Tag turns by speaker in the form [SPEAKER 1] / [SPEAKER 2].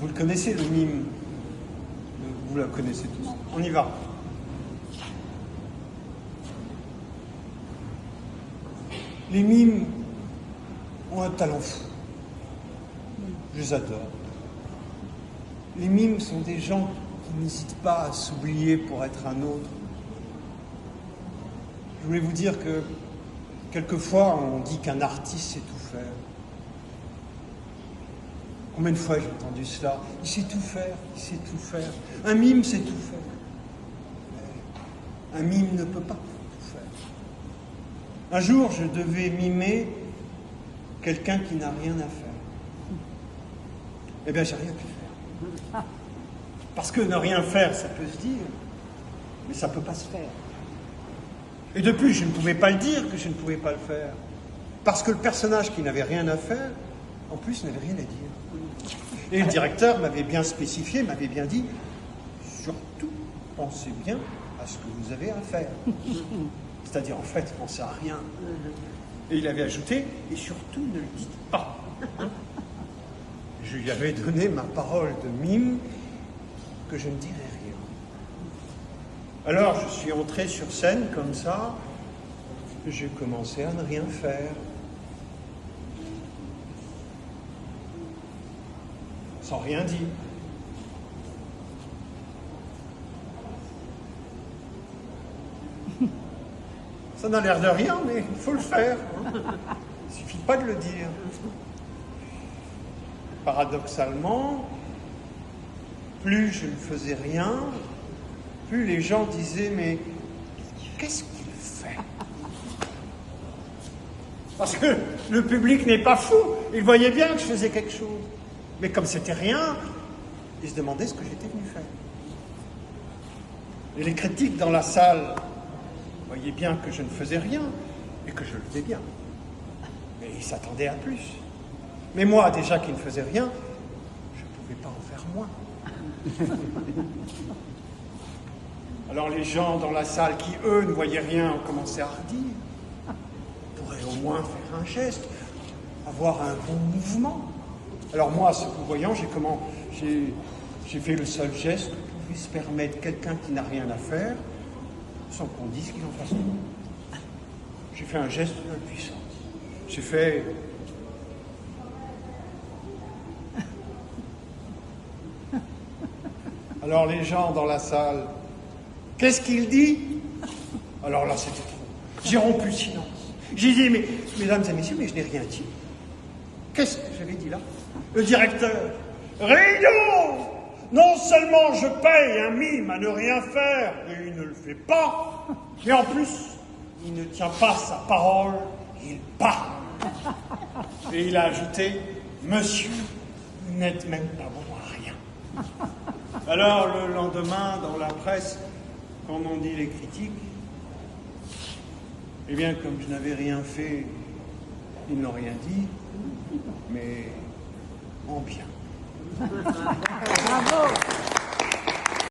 [SPEAKER 1] Vous le connaissez, le mime. Vous la connaissez tous. On y va. Les mimes ont un talent fou. Je les adore. Les mimes sont des gens qui n'hésitent pas à s'oublier pour être un autre. Je voulais vous dire que quelquefois on dit qu'un artiste sait tout faire. Combien de fois j'ai entendu cela? Il sait tout faire, il sait tout faire. Un mime sait tout faire. Mais un mime ne peut pas tout faire. Un jour, je devais mimer quelqu'un qui n'a rien à faire. Eh bien, j'ai rien pu faire. Parce que ne rien faire, ça peut se dire, mais ça ne peut pas se faire. Et de plus, je ne pouvais pas le dire que je ne pouvais pas le faire. Parce que le personnage qui n'avait rien à faire, en plus, n'avait rien à dire. Et le directeur m'avait bien spécifié, m'avait bien dit, surtout, pensez bien à ce que vous avez à faire. C'est-à-dire, en fait, pensez à rien. Et il avait ajouté, et surtout, ne le dites pas. Je lui avais donné ma parole de mime que je ne dirais rien. Alors, je suis entré sur scène comme ça, j'ai commencé à ne rien faire. Sans rien dire. Ça n'a l'air de rien, mais il faut le faire. Il ne suffit pas de le dire. Paradoxalement, plus je ne faisais rien, plus les gens disaient « mais qu'est-ce qu'il fait ?» Parce que le public n'est pas fou, il voyait bien que je faisais quelque chose. Mais comme c'était rien, ils se demandaient ce que j'étais venu faire. Et les critiques dans la salle voyaient bien que je ne faisais rien et que je le faisais bien. Mais ils s'attendaient à plus. Mais moi, déjà qui ne faisais rien, je ne pouvais pas en faire moins. Alors les gens dans la salle qui, eux, ne voyaient rien, ont commencé à redire. On pourrait au moins faire un geste, avoir un bon mouvement. Alors moi, ce que vous voyez, j'ai fait le seul geste que pouvait se permettre quelqu'un qui n'a rien à faire, sans qu'on dise qu'il en fasse tout. J'ai fait un geste d'impuissance. J'ai fait... Alors les gens dans la salle, qu'est-ce qu'il dit? Alors là, c'était trop. J'ai rompu le silence. J'ai dit, mais, mesdames et messieurs, mais je n'ai rien dit. Qu'est-ce que j'avais dit là? Le directeur, Réunion! Non seulement je paye un mime à ne rien faire, et il ne le fait pas, mais en plus, il ne tient pas sa parole, il parle. Et il a ajouté, monsieur, vous n'êtes même pas bon à rien. Alors, le lendemain, dans la presse, quand on dit les critiques, eh bien, comme je n'avais rien fait, ils n'ont rien dit, mais en bien.
[SPEAKER 2] Bravo!